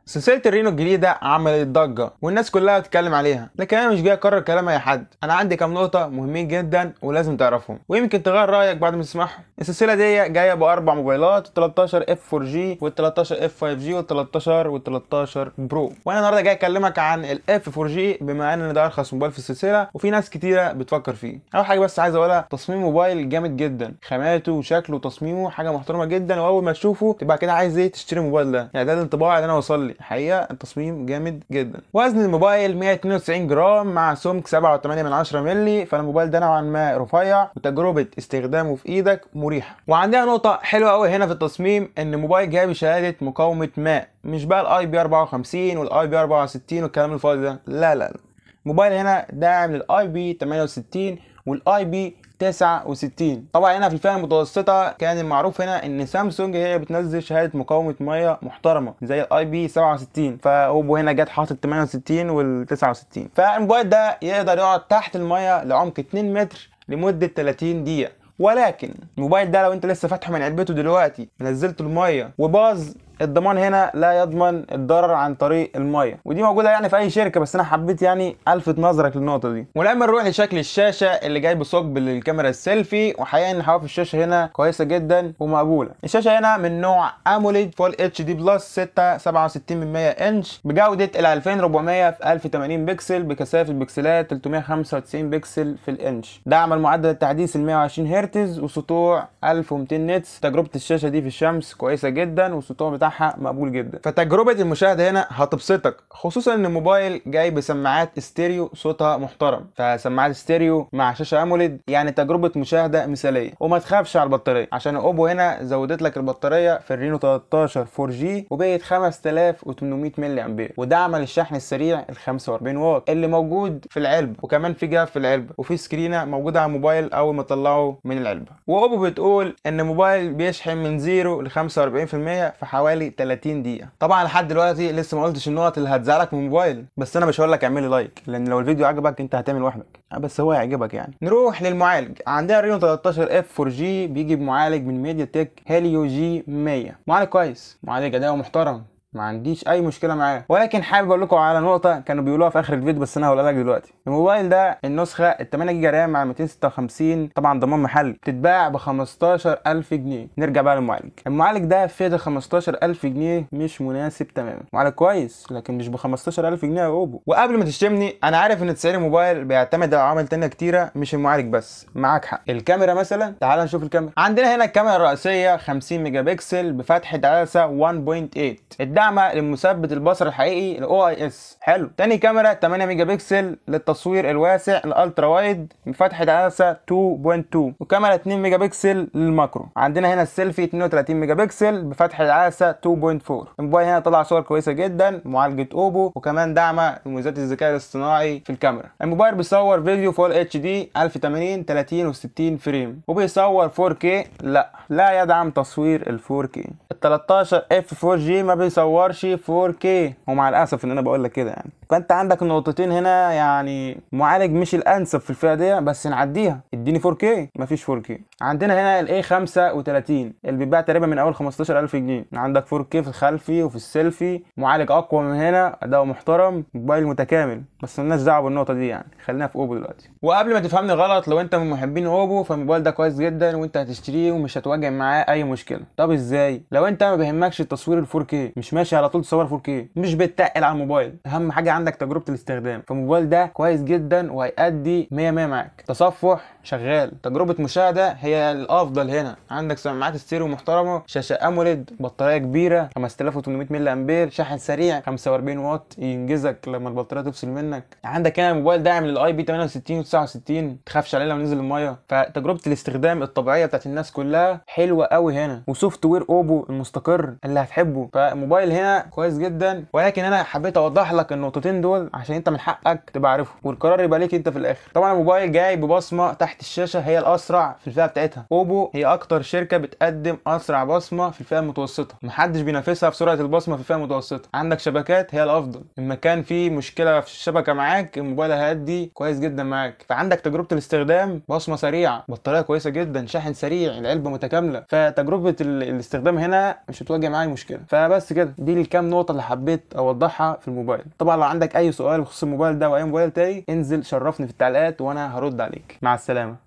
سلسلة الرينو الجديدة عملت ضجة والناس كلها بتتكلم عليها، لكن أنا مش جاي أكرر كلام أي حد. أنا عندي كام نقطة مهمين جدا ولازم تعرفهم، ويمكن تغير رأيك بعد ما تسمعهم. السلسلة دي جاية بأربع موبايلات: 13 اف 4 جي وال 13 اف 5 جي وال 13 وال 13 برو. وأنا النهاردة جاي أكلمك عن الاف 4 جي بما إن ده أرخص موبايل في السلسلة وفي ناس كتيرة بتفكر فيه. أول حاجة بس عايز أقولها، تصميم موبايل جامد جدا، خاماته وشكله وتصميمه حاجة محترمة جدا، وأول ما تشوفه تبقى كده عايز تشتري الموبايل ده. يعني ده الانطباع اللي أنا وصل لي حقيقة. التصميم جامد جدا. وزن الموبايل 192 جرام مع سمك 7.8 مللي، فالموبايل ده نوعا ما رفيع وتجربه استخدامه في ايدك مريحه. وعندنا نقطه حلوه قوي هنا في التصميم، ان الموبايل جاي بشهاده مقاومه ماء، مش بقى الاي بي 54 والاي بي 64 والكلام الفاضي ده. لا لا لا، الموبايل هنا داعم للاي بي 68 والاي بي 69. طبعا هنا في الفئه المتوسطه كان المعروف هنا ان سامسونج هي بتنزل شهاده مقاومه ميه محترمه زي الاي بي 67، فاوبو هنا جت حاطط 68 وال 69. فالموبايل ده يقدر يقعد تحت الميه لعمق 2 متر لمده 30 دقيقه. ولكن الموبايل ده لو انت لسه فاتحه من علبته دلوقتي نزلته الميه وباظ، الضمان هنا لا يضمن الضرر عن طريق الميه، ودي موجوده يعني في اي شركه، بس انا حبيت يعني الفت نظرك للنقطه دي. ولما نروح لشكل الشاشه اللي جاي بثقب للكاميرا السيلفي، وحقيقه ان حواف الشاشه هنا كويسه جدا ومقبوله. الشاشه هنا من نوع اموليد فول اتش دي بلس 6.67 انش بجوده ال 2400 في 1080 بكسل بكثافه بكسلات 395 بكسل في الانش. دعم المعدل التحديث ال 120 هرتز وسطوع 1200 نتس. تجربه الشاشه دي في الشمس كويسه جدا والسطوع بتاعها مقبول جدا، فتجربه المشاهده هنا هتبسطك، خصوصا ان الموبايل جاي بسماعات استيريو صوتها محترم. فسماعات استيريو مع شاشه اموليد يعني تجربه مشاهده مثاليه. وما تخافش على البطاريه، عشان اوبو هنا زودت لك البطاريه في الرينو 13 4 جي وبقت 5800 ملي امبير، ودعم للشحن السريع ال 45 واط اللي موجود في العلبه، وكمان في جاف في العلبه، وفي سكرينه موجوده على الموبايل اول ما تطلعه من العلبه. واوبو بتقول ان الموبايل بيشحن من 0 ل 45% في حوالي 30 دقيقة. طبعا لحد دلوقتي لسه ما قلتش النقط اللي هتزعلك من الموبايل، بس انا مش هقول لك اعمل لي لايك، لان لو الفيديو عجبك انت هتعمل لوحدك، بس هو هيعجبك يعني. نروح للمعالج. عندنا رينو 13 اف 4 جي بيجي بمعالج من ميديا تك هيليو جي 100. معالج كويس، معالج اداؤه محترم، ما عنديش اي مشكله معاه. ولكن حابب اقول لكم على نقطه كانوا بيقولوها في اخر الفيديو، بس انا هقولها لك دلوقتي. الموبايل ده النسخه ال 8 جيجا رام مع 256 طبعا ضمان محلي بتتباع ب 15000 جنيه. نرجع بقى للمعالج. المعالج ده في 15000 جنيه مش مناسب تماما. معالج كويس لكن مش ب 15000 جنيه يا اوبو. وقبل ما تشتمني، انا عارف ان تسعير الموبايل بيعتمد على عوامل تانية كتيره مش المعالج بس. معاك حق. الكاميرا مثلا، تعال نشوف الكاميرا. عندنا هنا الكاميرا الرئيسيه 50 ميجا بكسل بفتحه عدسه 1.8 دعمه لمثبت البصر الحقيقي الاو اي اس. حلو. تاني كاميرا 8 ميجا بكسل للتصوير الواسع الالترا وايد بفتحه عدسه 2.2، وكاميرا 2 ميجا بكسل للماكرو. عندنا هنا السيلفي 32 ميجا بكسل بفتحه عدسه 2.4. الموبايل هنا طلع صور كويسه جدا، معالجه اوبو، وكمان دعمه لميزات الذكاء الاصطناعي في الكاميرا. الموبايل بيصور فيديو فول اتش دي 1080 30 و60 فريم، وبيصور 4K. لا يدعم تصوير ال 4K. ال 13 اف 4 جي ما بيصورش 4K، ومع الاسف ان انا بقول لك كده يعني. فانت عندك النقطتين هنا، يعني معالج مش الانسب في الفئه دي، بس نعديها. اديني 4K، مفيش 4K. عندنا هنا الاي 35 اللي بيتباع تقريبا من اول 15000 جنيه. عندك 4K في الخلفي وفي السيلفي، معالج اقوى من هنا، اداؤه محترم، موبايل متكامل. بس مالناش دعوه بالنقطه دي يعني، خلينا في اوبو دلوقتي. وقبل ما تفهمني غلط، لو انت من محبين اوبو فالموبايل ده كويس جدا وانت هتشتريه ومش هتواجه معاه اي مشكله. طب ازاي؟ لو انت ما بيهمكش التصوير ال 4K، مش ماشي على طول تصور 4K، مش بتتقل على الموبايل، اهم حاجه عندك تجربه الاستخدام، فالموبايل ده كويس جدا وهيأدي 100 100 معاك. تصفح شغال، تجربه مشاهده هي الافضل هنا. عندك سماعات ستيريو محترمه، شاشه اموليد، بطاريه كبيره 5800 ملي امبير، شاحن سريع 45 واط ينجزك لما البطاريه تفصل منك. عندك هنا الموبايل داعم للاي بي 68 و69، تخافش عليه لو نزل الميه. فتجربه الاستخدام الطبيعيه بتاعت الناس كلها حلوه قوي هنا، وسوفت وير اوبو المستقر اللي هتحبه. فالموبايل هنا كويس جدا، ولكن انا حبيت اوضح لك النقطتين دول عشان انت من حقك تبقى عارفهم، والقرار يبقى ليك انت في الاخر. طبعا الموبايل جاي ببصمه تحت الشاشه هي الاسرع في الفئه بتاعتها. اوبو هي اكتر شركه بتقدم اسرع بصمه في الفئه المتوسطه، محدش بينافسها في سرعه البصمه في الفئه المتوسطه. عندك شبكات هي الافضل، اما كان في مشكله في الشبكه معاك الموبايل هيأدي كويس جدا معاك. فعندك تجربه الاستخدام، بصمه سريعه، بطاريه كويسه جدا، شاحن سريع، العلبه متكامله. فتجربه الاستخدام هنا مش هتواجه معايا مشكله. فبس كده، دي الكام نقطه اللي حبيت اوضحها في الموبايل. طبعا لو عندك اي سؤال بخصوص الموبايل ده واي موبايل تاني انزل شرفني في التعليقات وانا هرد عليك. مع السلامه.